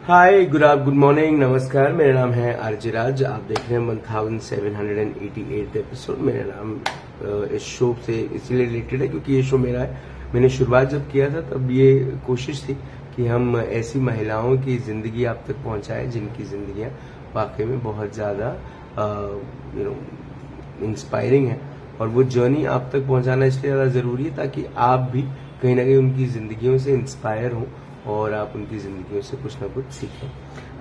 Hi good morning, नमस्कार। मेरा नाम है आरजे राज। आप देख रहे हैं 1788 एपिसोड। मेरा नाम इस शो से इसलिए रिलेटेड है क्योंकि ये शो मेरा है। मैंने शुरुआत जब किया था तब ये कोशिश थी कि हम ऐसी महिलाओं की जिंदगी आप तक पहुंचाएं जिनकी जिंदगियां वाकई में बहुत ज्यादा इंस्पायरिंग है, और वो जर्नी आप तक पहुंचाना इसलिए ज्यादा जरूरी है ताकि आप भी कहीं ना कहीं उनकी जिंदगियों से इंस्पायर हो और आप उनकी जिंदगियों से कुछ ना कुछ सीखें।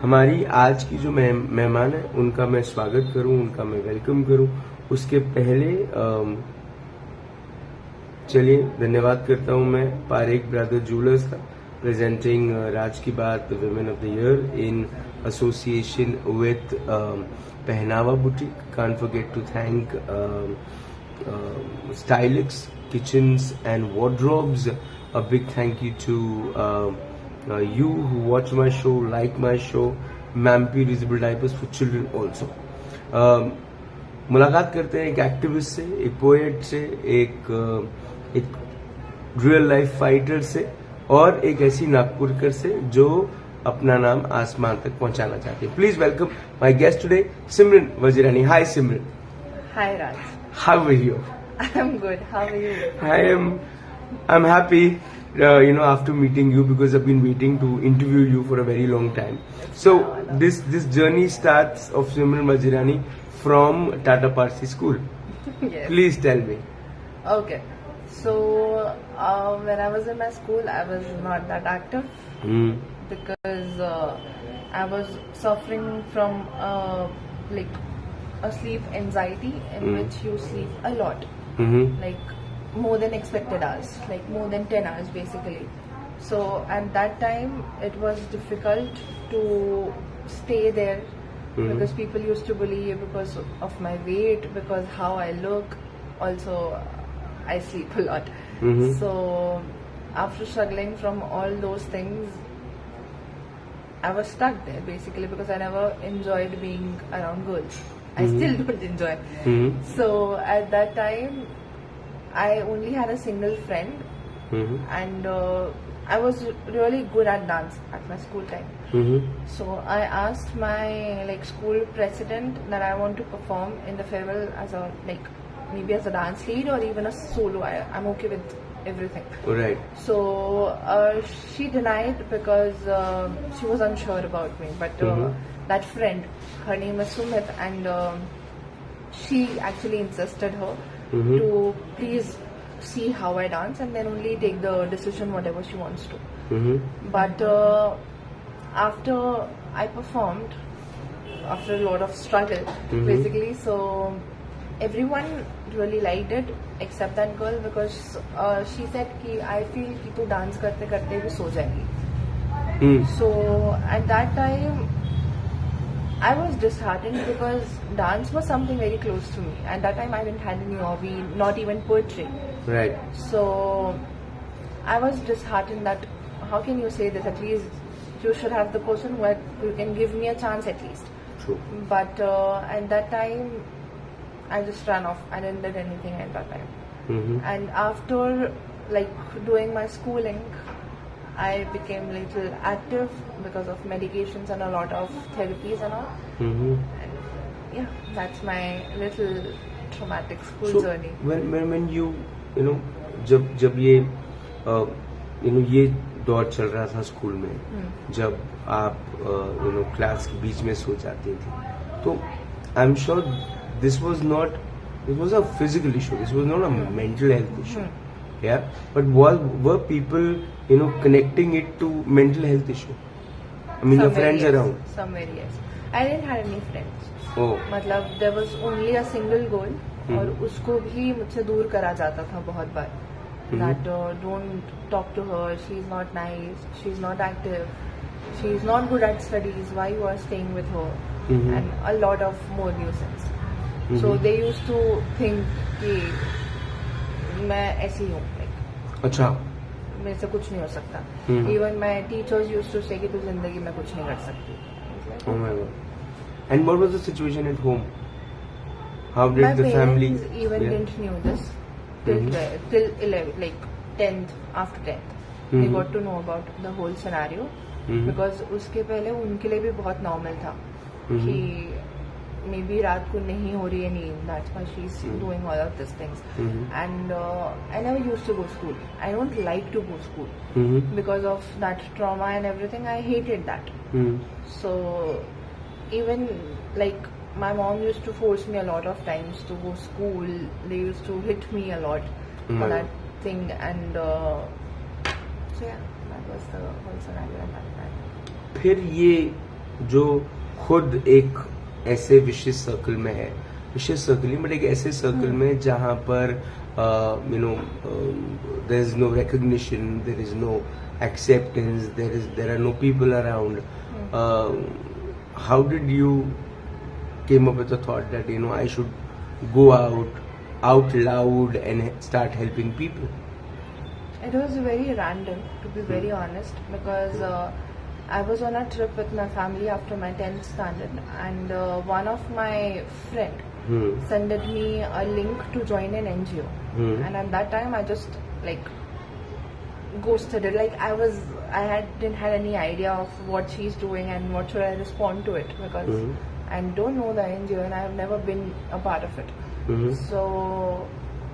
हमारी आज की जो मेहमान है उनका मैं स्वागत करूं, उनका मैं वेलकम करूं, उसके पहले चलिए धन्यवाद करता हूं मैं पारेख ब्रदर ज्वेलर्स का, प्रेजेंटिंग राज की बात women of the year in association with Pehnava boutique. Can't forget to thank Stylix Kitchens and Wardrobes. A big thank you to you who watch my show, like my show, Mampi Reusable Diapers for Children also. मुलाकात करते हैं एक activist से, एक poet से, एक real life fighter से और एक ऐसी नागपुरकर से जो अपना नाम आसमान तक पहुंचाना चाहती है। Please welcome my guest today, Simran Wazirani. Hi Simran. Hi Raj. How are you? I'm good. How are you? I'm happy, after meeting you because I've been waiting to interview you for a very long time. So this journey starts of Simran Vajirani from Tata Parsi School. Yes. Please tell me. Okay. So when I was in my school, I was not that active because I was suffering from a sleep anxiety in which you sleep a lot, like more than expected hours, like more than 10 hours basically. So at that time it was difficult to stay there because people used to bully you because of my weight, because how I look. Also I sleep a lot. So after struggling from all those things, I was stuck there basically because I never enjoyed being around girls. I still don't enjoy. So at that time, I only had a single friend, and I was really good at dance at my school time. So I asked my school president that I want to perform in the farewell as a maybe as a dance lead or even a solo. I'm okay with everything. Right. So she denied because she was unsure about me, but that friend, her name is Sumit, and she actually insisted her to please see how I dance and then only take the decision whatever she wants to. But after I performed, after a lot of struggle basically, so everyone really liked it except that girl because she said ki I feel ki tu dance karte karte bhi so jayegi. So at that time I was disheartened because dance was something very close to me. At that time I didn't have any hobby, not even poetry. Right. So I was disheartened that how can you say this? At least you should have the person who can give me a chance at least. True. But at that time I just ran off. I didn't did anything at that time. And after doing my schooling, I became little active because of medications and a lot of therapies and all. And yeah, that's my little traumatic school journey. When you जब ये ये दौर चल रहा था school में, जब आप क्लास के बीच में सो जाती थी, तो I am sure this was a physical issue, this was not a mental health issue. Yeah, but were people connecting it to mental health issue? I mean, your friends around? Somewhere yes. I didn't have any friends. Oh. मतलब there was only a single girl और उसको भी मुझसे दूर करा जाता था बहुत बार. That don't talk to her, she's not nice, she's not active, she's not good at studies, why you are staying with her, and a lot of more nuisance. So they used to think कि मैं ऐसी हूँ, अच्छा, मेरे से कुछ नहीं हो सकता. Even my teachers used to say कि तू जिंदगी में कुछ नहीं कर सकती. Oh my God. And what was the situation at home? How did the family? My parents even didn't knew this till 11, 10th, after 10th. they got to know about the whole scenario. Because उसके पहले उनके लिए भी बहुत normal था कि may be रात को नहीं हो रही है नींद, that's why she is doing all of this things. And I never used to go school. I don't like to go school because of that trauma and everything. I hated that. So even like my mom used to force me a lot of times to go school. They used to hit me a lot for that thing. And so yeah, that was the whole scenario at that time. फिर ये जो खुद एक ऐसे विशेष circle में है, विशेष circle he but एक ऐसे सर्कल में जहाँ पर there is no recognition, there is no acceptance, there are no people around. How did you came up with the thought that I should go out loud and start helping people? It was very random, to be very honest, because I was on a trip with my family after my 10th standard, and one of my friend sent me a link to join an NGO, and at that time I just like ghosted it. Like didn't have any idea of what she's doing and what should I respond to it, because I don't know the NGO and I have never been a part of it. So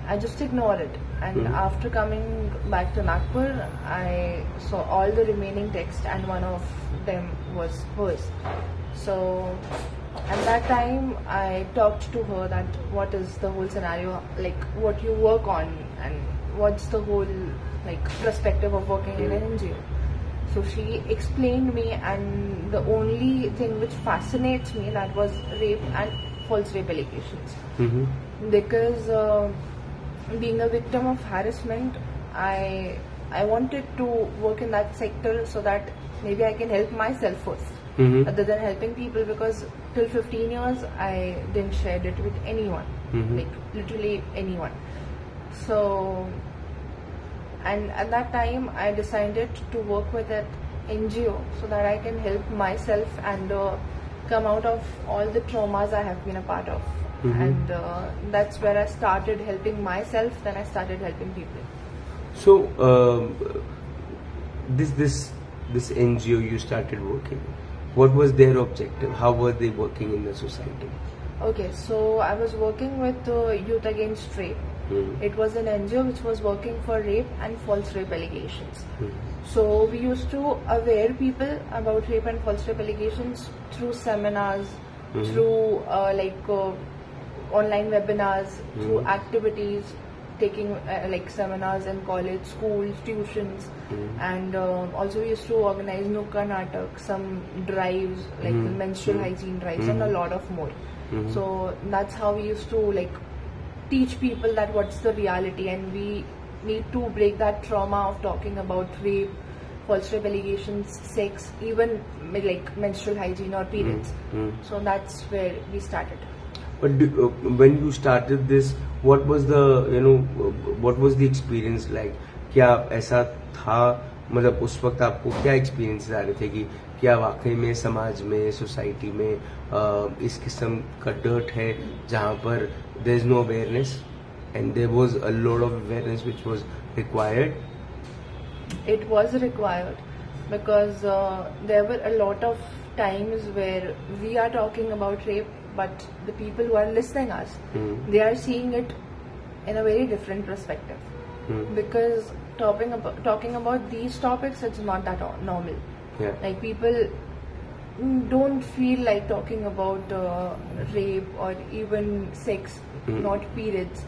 I just ignored it. And after coming back to Nagpur, I saw all the remaining text, and one of them was hers. So at that time I talked to her that what is the whole scenario, like what you work on and what's the whole like perspective of working in an NGO. So she explained me, and the only thing which fascinates me, that was rape and false rape allegations. Because being a victim of harassment, I wanted to work in that sector so that maybe I can help myself first, other than helping people, because till 15 years I didn't share it with anyone, like literally anyone. So, and at that time I decided to work with an NGO so that I can help myself and come out of all the traumas I have been a part of. And that's where I started helping myself, then I started helping people. So this NGO you started working, what was their objective? How were they working in the society? Okay, so I was working with Youth Against Rape. It was an NGO which was working for rape and false rape allegations. So we used to aware people about rape and false rape allegations through seminars, through online webinars, through activities, taking like seminars in college, schools, tuitions, and also we used to organize Nukka Natak, some drives like the menstrual hygiene drives, and a lot of more. So that's how we used to like teach people that what's the reality, and we need to break that trauma of talking about rape, false rape allegations, sex, even like menstrual hygiene or periods. So that's where we started. But when you started this, what was the what was the experience like? क्या ऐसा था, मतलब उस वक्त आपको क्या experience आ रहे थे कि क्या वाकई में समाज में, सोसाइटी में इस किस्म का डर्ट है जहाँ पर there is no awareness, and there was a lot of awareness which was required? It was required because there were a lot of times where we are talking about rape, but the people who are listening us, they are seeing it in a very different perspective. Because talking about these topics, it's not that normal. Yeah. Like people don't feel like talking about rape or even sex, not periods.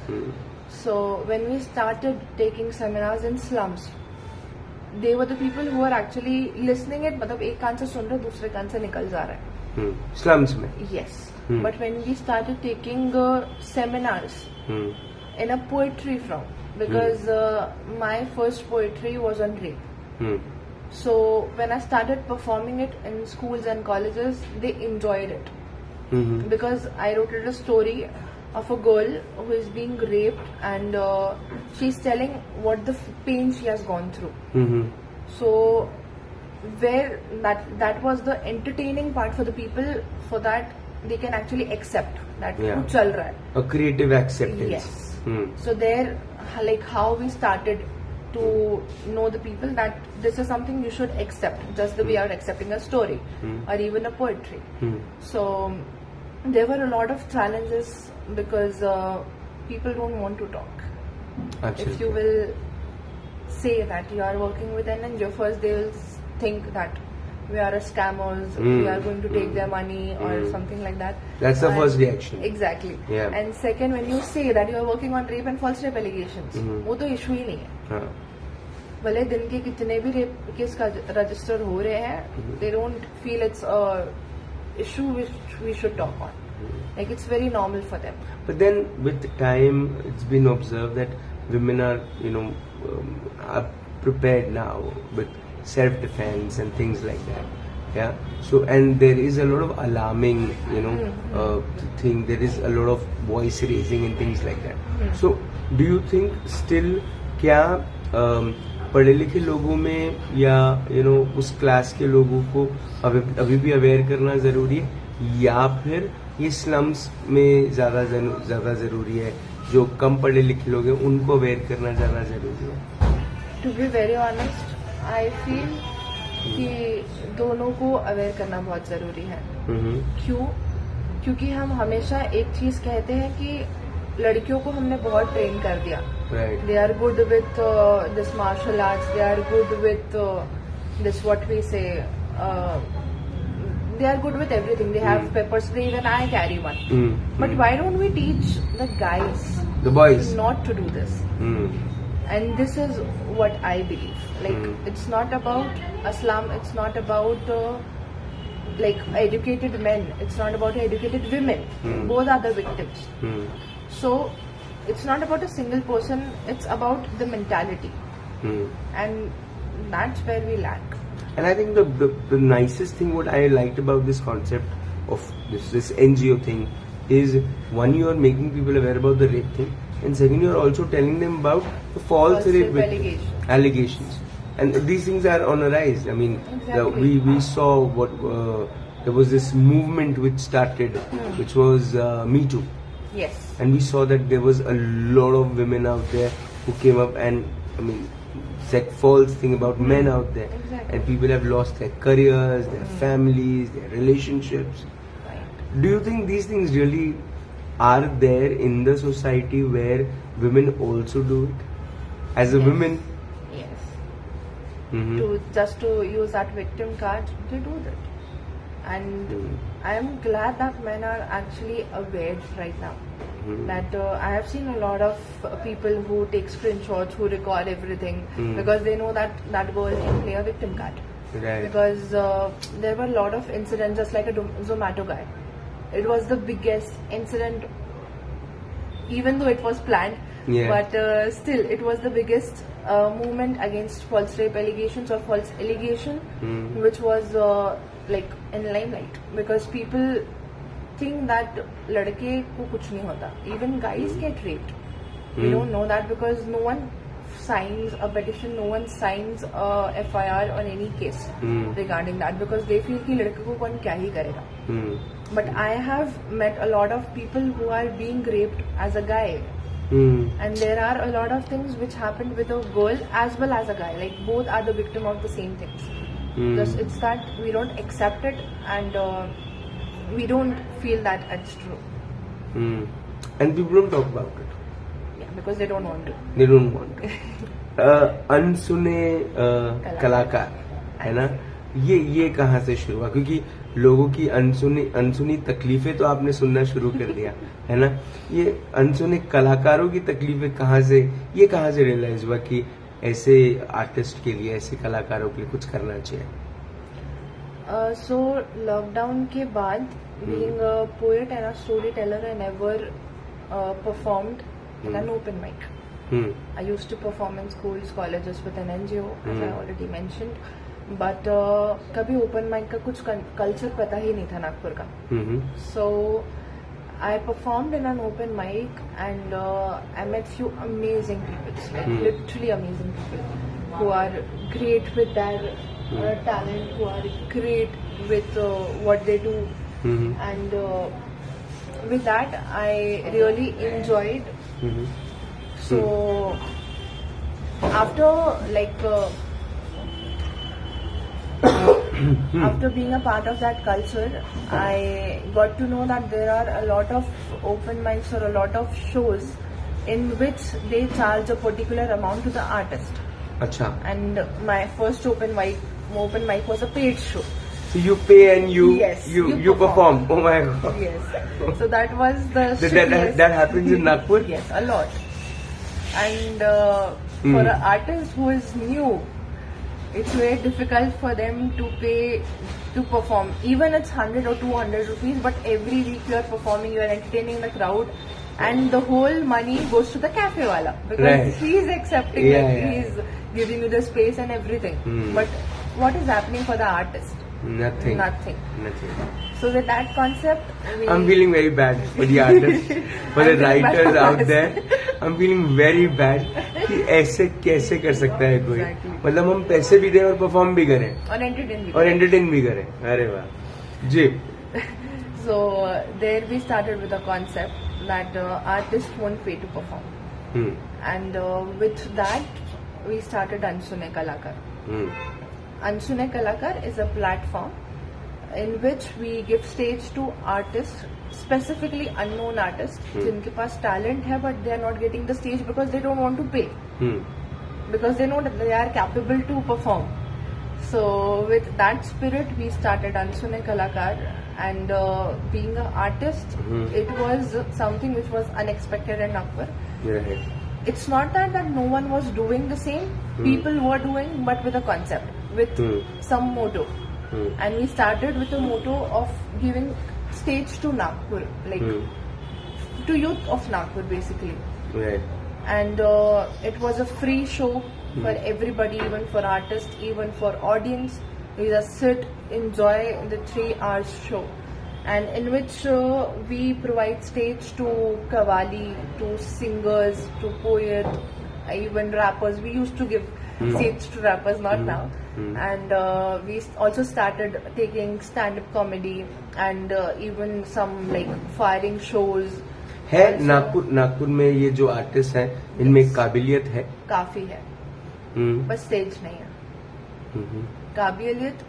So when we started taking seminars in slums, they were the people who were actually listening it. मतलब एक कान से सुन रहे, दूसरे कान से निकल जा रहा है. Slums में. Yes. But when we started taking seminars in a poetry form, because my first poetry was on rape. So when I started performing it in schools and colleges, they enjoyed it. Because I wrote a story of a girl who is being raped, and she's telling what the pain she has gone through. So where that was the entertaining part for the people, for that they can actually accept that kuch chal raha hai. A creative acceptance. Yes. So there, like how we started to know the people that this is something you should accept, just the way you're accepting a story or even a poetry. So there were a lot of challenges because people don't want to talk. Absolutely. If you will say that you are working with an NGO, first they will think that we are a scammers, we are going to take their money or something like that. That's the first reaction. Exactly. Yeah. And second, when you say that you are working on rape and false rape allegations, वो तो issue ही नहीं है. हाँ. भले दिन के कितने भी रेप केस का रजिस्टर हो रहे हैं, they don't feel it's a issue which we should talk on. Like it's very normal for them. But then with time, it's been observed that women are, are prepared now with self-defense and things like that. Yeah. So, and there is a lot of alarming, thing. There is a lot of voice raising and things like that. So, do you think still, क्या पढ़े लिखे लोगों में या उस class के लोगों को अभी भी अवेयर करना जरूरी है, या फिर ये स्लम्स में ज्यादा जरूरी है, जो कम पढ़े लिखे लोग हैं उनको अवेयर करना ज्यादा जरूरी है? To be very honest, I feel कि दोनों को अवेयर करना बहुत जरूरी है. क्यों? क्योंकि हम हमेशा एक चीज कहते हैं कि लड़कियों को हमने बहुत ट्रेन कर दिया. They are good with this martial arts, they are good with this what we say, they are good with everything. They have pepper spray, even I carry one. But why don't we teach the guys, the boys, not to do this? And this is what I believe. Like it's not about a slum. It's not about like educated men. It's not about educated women. Both are the victims. So it's not about a single person. It's about the mentality, and that's where we lack. And I think the nicest thing what I liked about this concept of this NGO thing is, one, you are making people aware about the rape thing, and second, you are also telling them about the false rape allegations. And these things are on a rise. I mean, we saw what there was this movement which started, which was Me Too. Yes. And we saw that there was a lot of women out there who came up and, said false thing about men out there. Exactly. And people have lost their careers, their families, their relationships. Right. Do you think these things really are there in the society where women also do it? As a woman? Yes. To use that victim card, they do that. And I am glad that men are actually aware right now. That I have seen a lot of people who take screenshots, who record everything, because they know that that girl can play a victim card. Right. Because there were a lot of incidents, just like a Zomato guy. It was the biggest incident, even though it was planned. Yeah. But still, it was the biggest movement against false rape allegations or false allegation, which was like in limelight, because people think that लड़के को कुछ नहीं होता. Even guys get raped. We don't know that because no one signs a petition, no one signs a FIR on any case regarding that, because they feel कि लड़के को कौन क्या ही करेगा. But I have met a lot of people who are being raped as a guy. And there are a lot of things which happened with a girl as well as a guy. Like both are the victim of the same things. Just it's that we don't accept it, and we don't feel that it's true. And people don't talk about it. Yeah, because they don't want to. They don't want to. अनसुने कलाकार है ना, ये कहाँ से शुरू हुआ? क्योंकि लोगों की अनसुनी तकलीफें तो आपने सुनना शुरू कर दिया है ना. ये अनसुने कलाकारों की तकलीफें कहाँ से रियलाइज हुआ कि ऐसे आर्टिस्ट के लिए, ऐसे कलाकारों के लिए कुछ करना चाहिए? So lockdown के बाद, being a poet and a storyteller, I never performed in an open mic. I used to perform in schools, colleges with an NGO, as I already mentioned. But कभी open mic का कुछ culture पता ही नहीं था नागपुर का. So I performed in an open mic, and I met few amazing people, like literally amazing people, who are great with their talent, who are great with what they do, and with that I really enjoyed. So after like after being a part of that culture, I got to know that there are a lot of open mics or a lot of shows in which they charge a particular amount to the artist. अच्छा. And my first open mic was a paid show. So you pay and you Yes, you you perform. Oh my god. Yes. So that was the That happens in Nagpur? Yes, a lot. And for an artist who is new, it's very difficult for them to pay to perform. Even it's 100 or 200 rupees, but every week you are performing, you are entertaining the crowd, and the whole money goes to the cafe wala because Right. he is accepting Yeah, it, yeah. he is giving you the space and everything. But what is happening for the artist? Nothing. Nothing. Nothing. So with that concept, I'm feeling very bad for the artists, for the I'm feeling bad writers for out us. there. I'm feeling very bad कि ऐसे कैसे कर सकता है कोई. Exactly. मतलब हम पैसे भी दें और परफॉर्म भी करें और entertain भी और एंटरटेन भी करें. अरे वाह जी. So there we started with a concept that artists won't pay to perform, and with that we started Ansune Kalakar. Ansune Kalakar is a platform in which we give stage to artists, specifically unknown artists, जिनके पास talent है but they are not getting the stage because they don't want to pay, because they know that they are capable to perform. So with that spirit, we started Ansune Kalakar, and being an artist, it was something which was unexpected in Nagpur. Right. It's not that no one was doing the same. People were doing, but with a concept, with some motto. And we started with a motto of giving stage to Nagpur, like to youth of Nagpur basically. Right. And it was a free show for everybody, even for artists, even for audience. We just sit, enjoy the 3 hours show, and in which we provide stage to Qawwali, to singers, to poets, even rappers. We used to give stage to rappers, not now. And we also started taking stand-up comedy and even some like firing shows. है Also, Nagpur में ये जो artist हैं इनमें काबिलियत है. काफी है, बस स्टेज नहीं है. काबिलियत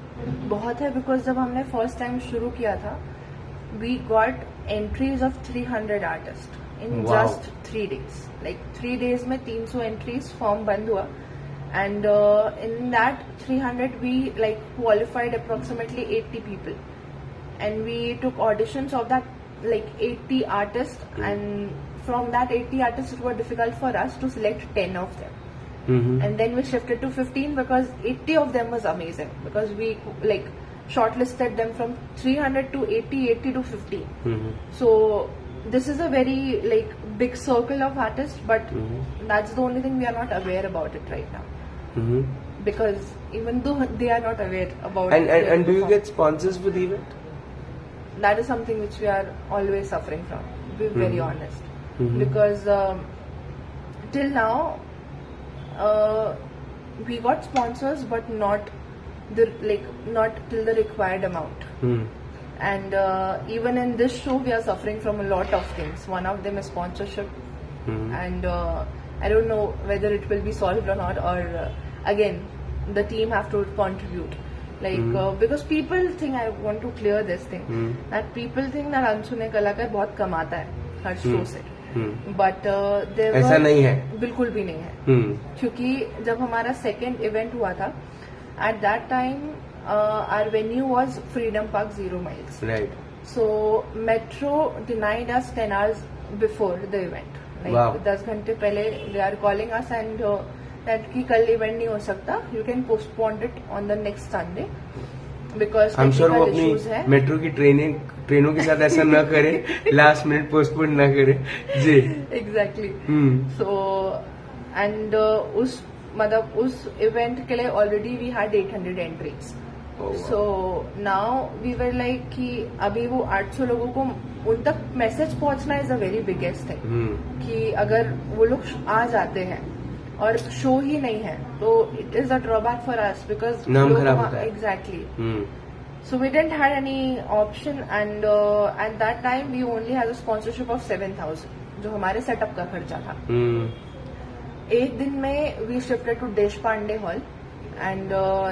बहुत है, बिकॉज जब हमने फर्स्ट टाइम शुरू किया था, we got entries of 300 artist in Wow. Just 3 days. Like 3 days में 300 एंट्रीज, फॉर्म बंद हुआ, and in that 300 we like qualified approximately 80 people, and we took auditions of that like 80 artists, and from that 80 artists it was difficult for us to select 10 of them. And then we shifted to 15 because 80 of them was amazing, because we like shortlisted them from 300 to 80 to 50. So this is a very like big circle of artists, but that's the only thing we are not aware about it right now. Because even though they are not aware about And do you get sponsors for the event? That is something which we are always suffering from, to be very honest. Because till now we got sponsors, but not till the required amount. And even in this show we are suffering from a lot of things. One of them is sponsorship, and I don't know whether it will be solved or not, or again the team have to contribute. Because people think, I want to clear this thing, that people think that Ansune Kalakar बहुत कमाता है हर show से, but ऐसा नहीं है, बिल्कुल भी नहीं है. क्योंकि जब हमारा सेकेंड इवेंट हुआ था, at that time our venue was Freedom Park 0 miles. Right. So Metro denied us 10 hours before the event. Wow. 10 घंटे पहले they are calling us and that कि कल इवेंट नहीं हो सकता, you can postpone it on the next Sunday because I'm sure वो technical issues है. अपनी मेट्रो की ट्रेनों के साथ ऐसा न करे, लास्ट मिनट पोस्टपोन न करे जी. Exactly. So and उस इवेंट के लिए already we had 800 entries. Oh, wow. So now we were like कि अभी वो 800 लोगों को उन तक मैसेज पहुंचना is a very biggest thing. कि अगर वो लोग आ जाते हैं और शो ही नहीं है, तो it is a drawback for us, because नाम खराब होता है. Exactly. So we didn't had any option, and at that time we only had a sponsorship of 7,000, जो हमारे सेटअप का खर्चा था. एक दिन में we shifted to Deshpande hall and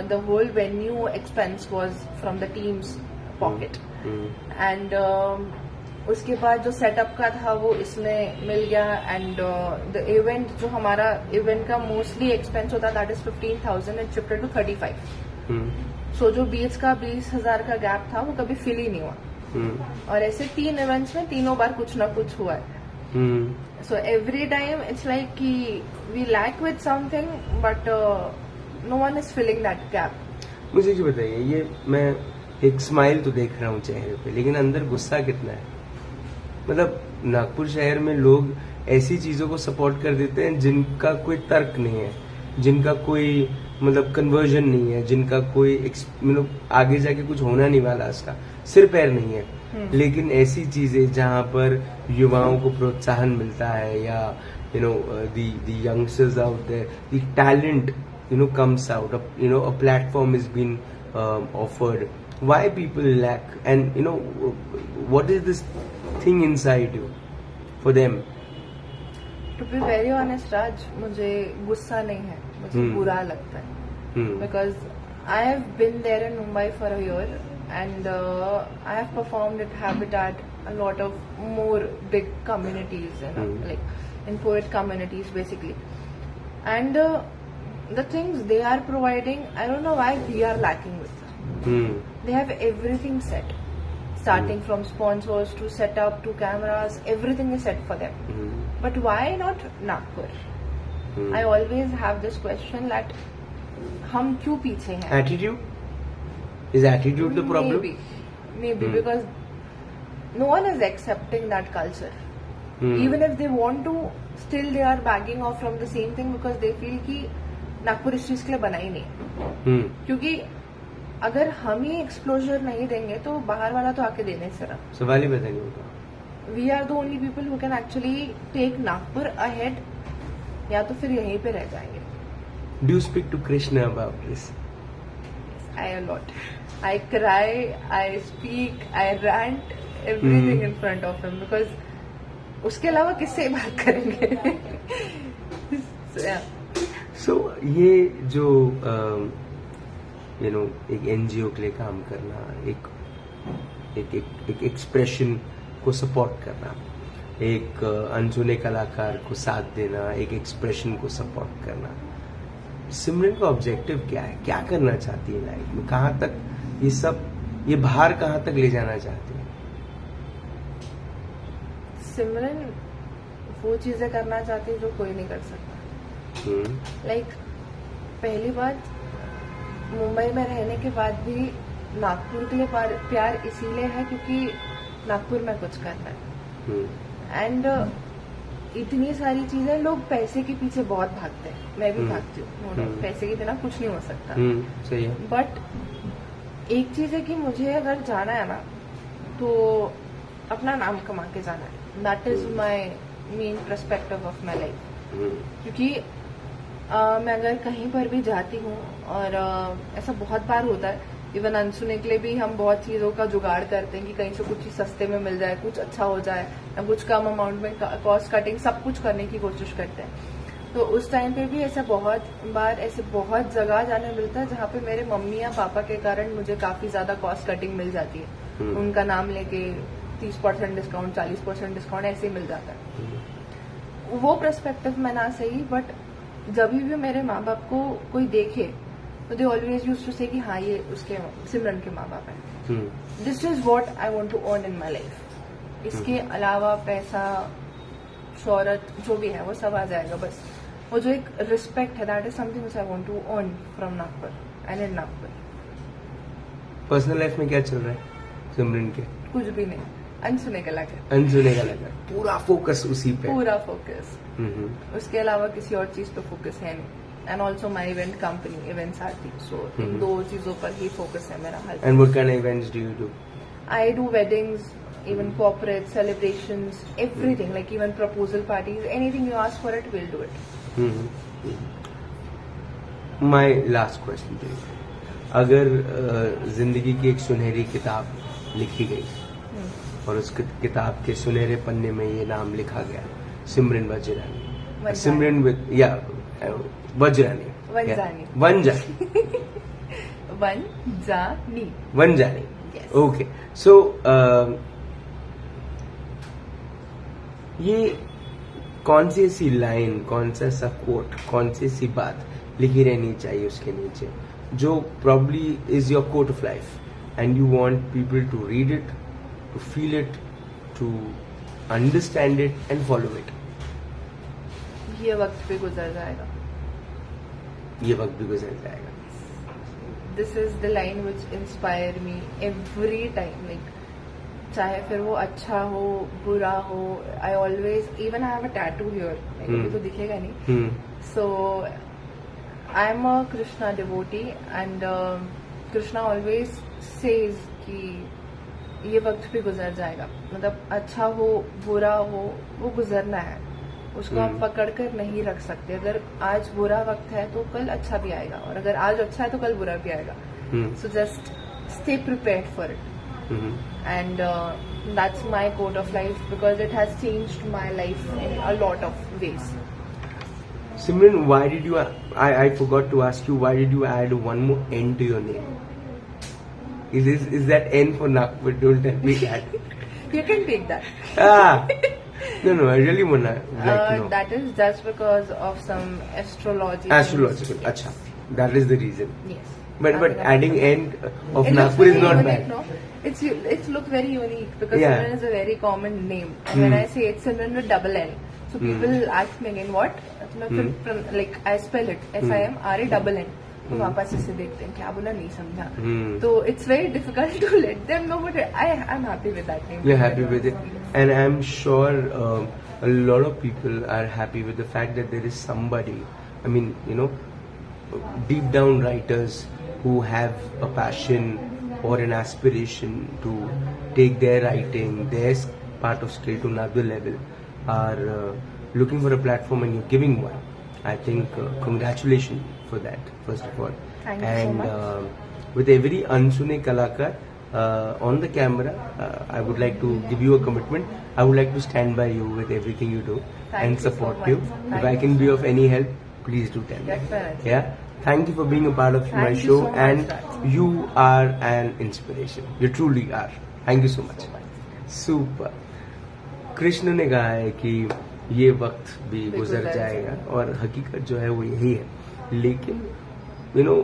the whole venue expense was from the team's pocket and उसके बाद जो सेटअप का था वो इसमें मिल गया एंड द इवेंट जो हमारा इवेंट का मोस्टली एक्सपेंस होता that is 15,000 and shifted to 35. So जो 20 का 20,000 का गैप था वो कभी फिल ही नहीं हुआ. और ऐसे 3 इवेंट्स में तीनों बार कुछ ना कुछ हुआ है. So every time it's like कि we lack with something but no one is filling that gap. मुझे ये बताइए, ये मैं एक स्माइल तो देख रहा हूँ चेहरे पे, लेकिन अंदर गुस्सा कितना है? मतलब नागपुर शहर में लोग ऐसी चीजों को सपोर्ट कर देते हैं जिनका कोई तर्क नहीं है, जिनका कोई मतलब कन्वर्जन नहीं है, जिनका कोई मतलब आगे जाके कुछ होना नहीं वाला, उसका सिर पैर नहीं है. लेकिन ऐसी चीजें जहाँ पर युवाओं को प्रोत्साहन मिलता है या the youngsters out there, the talent comes out, a platform is being offered. Why people lack, and what is this thing inside you for them? To be very honest, Raj, मुझे गुस्सा नहीं है, मुझे बुरा लगता है. Because I have been there in Mumbai for a year and I have performed at Habitat, a lot of more big communities, like in poet communities basically. And the things they are providing, I don't know why we are lacking with them. They have everything set. Starting from sponsors to setup to cameras, everything is set for them. But why not Nagpur? I always have this question that हम क्यों पीछे हैं? Attitude? Is attitude the problem? Maybe because no one is accepting that culture. Even if they want to, still they are backing off from the same thing because they feel कि नागपुर इस चीज के लिए बना ही नहीं. क्योंकि अगर हम ही एक्सप्लोजर नहीं देंगे तो बाहर वाला तो आके देने से रहा. सवाल ही पता नहीं होगा. We are the only people who can actually take Nagpur ahead, या तो फिर यहीं पे रह जाएंगे. Do you speak to Krishna about this? I a lot. I cry, I speak, I rant everything in front of him because उसके अलावा किससे बात करेंगे. So, ये जो एक एनजीओ के लिए काम करना, एक एक्सप्रेशन को सपोर्ट करना, एक अनसुने कलाकार को साथ देना, एक एक्सप्रेशन को सपोर्ट करना, सिमरन का ऑब्जेक्टिव क्या है? क्या करना चाहती है लाइफ में? कहाँ तक ये बाहर कहाँ तक ले जाना चाहती है? सिमरन वो चीजें करना चाहती है जो कोई नहीं कर सकता. लाइक पहली बात, मुंबई में रहने के बाद भी नागपुर के लिए प्यार इसीलिए है क्योंकि नागपुर में कुछ करना है. एंड इतनी सारी चीजें, लोग पैसे के पीछे बहुत भागते हैं, मैं भी भागती हूँ. पैसे के बिना कुछ नहीं हो सकता. सही है. बट एक चीज है कि मुझे अगर जाना है ना तो अपना नाम कमा के जाना है. That is my main perspective of my life. क्योंकि मैं अगर कहीं पर भी जाती हूँ और ऐसा बहुत बार होता है, इवन अनसुने के लिए भी हम बहुत चीजों का जुगाड़ करते हैं कि कहीं से कुछ चीज सस्ते में मिल जाए, कुछ अच्छा हो जाए, या कुछ कम अमाउंट में कॉस्ट कटिंग, सब कुछ करने की कोशिश करते हैं. तो उस टाइम पे भी ऐसे बहुत बार ऐसे बहुत जगह जाने मिलता है जहाँ पे मेरे मम्मी या पापा के कारण मुझे काफी ज्यादा कॉस्ट कटिंग मिल जाती है. उनका नाम लेके 30% डिस्काउंट, 40% डिस्काउंट ऐसे ही मिल जाता है. वो पर्सपेक्टिव में ना सही, बट जब भी मेरे माँ बाप को कोई देखे तो दे ऑलवेज यूज टू से कि हाँ ये उसके सिमरन के माँ बाप हैं. This is what I want to earn in my life. इसके अलावा पैसा, शोहरत, जो भी है वो सब आ जाएगा. बस वो जो एक रिस्पेक्ट है, that is something which I want to earn from Nagpur and in Nagpur. Personal life में क्या चल रहा है सिमरन के? कुछ भी नहीं. अनसुने कलाकार. अनसुने कलाकार, पूरा फोकस उसी पे. पूरा फोकस. उसके अलावा किसी और चीज पे फोकस है नहीं. And also my event company, events Aarti. So in 2 चीजों पर ही फोकस है मेरा हर. And what kind of events do you do? I do weddings, even corporate celebrations, everything, like even proposal parties, anything you ask for it, we'll do it. My last question to you. अगर जिंदगी की एक सुनहरी किताब लिखी गई और उस किताब के सुनहरे पन्ने में ये नाम लिखा गया, सिमरन वजीरानी, सिमरन विद या वज्रानी Vanjani Vanjani Yes. Okay so ये कौन सी ऐसी लाइन, कौन सा ऐसा कोट, कौन सी ऐसी बात लिखी रहनी चाहिए उसके नीचे जो probably is your quote of life and you want people to read it, to feel it, to understand it and follow it? ये वक्त भी गुजर जाएगा. ये वक्त भी गुजर जाएगा. This is the line which inspire me every time. Like, चाहे फिर वो अच्छा हो, बुरा हो, I always, even I have a tattoo here. Like, अभी तो दिखेगा नहीं. So, I am a Krishna devotee and Krishna always says कि ये वक्त भी गुजर जाएगा. मतलब अच्छा हो, बुरा हो, वो गुजरना है. उसको हम पकड़ कर नहीं रख सकते. अगर आज बुरा वक्त है तो कल अच्छा भी आएगा, और अगर आज अच्छा है तो कल बुरा भी आएगा. So just stay prepared for it, and that's my quote of life because it has changed my life in a lot of ways. Simran, why did you? I forgot to ask you. Why did you add one more N to your name? Is that N for Nagpur? Don't tell me that. You can take that. No, I really wanna like know. That is just because of some astrology. Astrological. Yes. Acha, that is the reason. Yes. But adding N of It Nagpur is looks not very bad. unique, no? It looks very unique because Yeah. Simran is a very common name. And when I say it's Simran with double N, so people ask me again what? Like I spell it SIMRA double N. तो वापस इसे देखते हैं क्या बोला नहीं समझा. तो it's very difficult to let them know, but I'm happy with that name. You're happy with it, and I'm sure a lot of people are happy with the fact that there is somebody. I mean, you know, deep down writers who have a passion or an aspiration to take their writing, their part of skill to another level, are looking for a platform, and you're giving one. I think congratulations for that, first of all. Thank you so much. With every Ansune Kalakar on the camera, I would like to give you a commitment. I would like to stand by you with everything you do Thank and you so support much. you. Thank If I you can so be of any help, please do tell me. Definitely. Yeah. Thank you for being a part of Thank my you show, so much, and Raj. you are an inspiration. You truly are. Thank you so much. Super. Krishna ने कहा है कि ये वक्त भी गुजर जाएगा, और हकीकत जो है वो यही है. लेकिन यू नो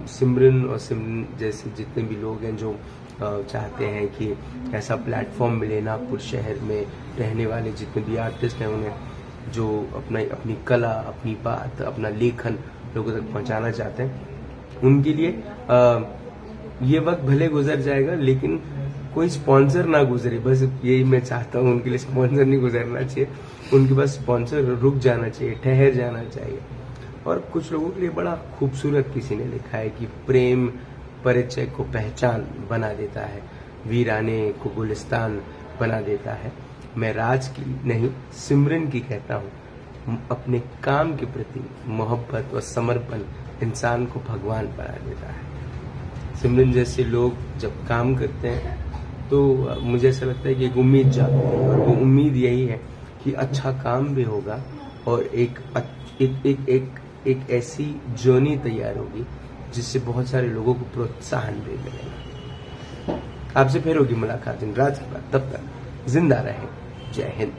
सिमरन और सिमरन जैसे जितने भी लोग हैं जो चाहते हैं कि ऐसा प्लेटफॉर्म मिले नागपुर शहर में रहने वाले जितने भी आर्टिस्ट हैं, उन्हें जो अपनी कला, अपनी बात, अपना लेखन लोगों तक पहुंचाना चाहते हैं, उनके लिए ये वक्त भले गुजर जाएगा लेकिन कोई स्पॉन्सर ना गुजरे. बस यही मैं चाहता हूँ, उनके लिए स्पॉन्सर नहीं गुजरना चाहिए, उनके पास स्पॉन्सर रुक जाना चाहिए, ठहर जाना चाहिए. और कुछ लोगों के लिए बड़ा खूबसूरत किसी ने लिखा है कि प्रेम परिचय को पहचान बना देता है, वीराने को गुलिस्तान बना देता है. मैं राज की नहीं, सिमरन की कहता हूँ, अपने काम के प्रति मोहब्बत और समर्पण इंसान को भगवान बना देता है. सिमरन जैसे लोग जब काम करते हैं तो मुझे ऐसा लगता है कि एक उम्मीद जागती है, और वो उम्मीद यही है कि अच्छा काम भी होगा और एक ऐसी जर्नी तैयार होगी जिससे बहुत सारे लोगों को प्रोत्साहन भी मिलेगा. आपसे फिर होगी मुलाकात इन राज के बाद. तब तक जिंदा रहें. जय हिंद.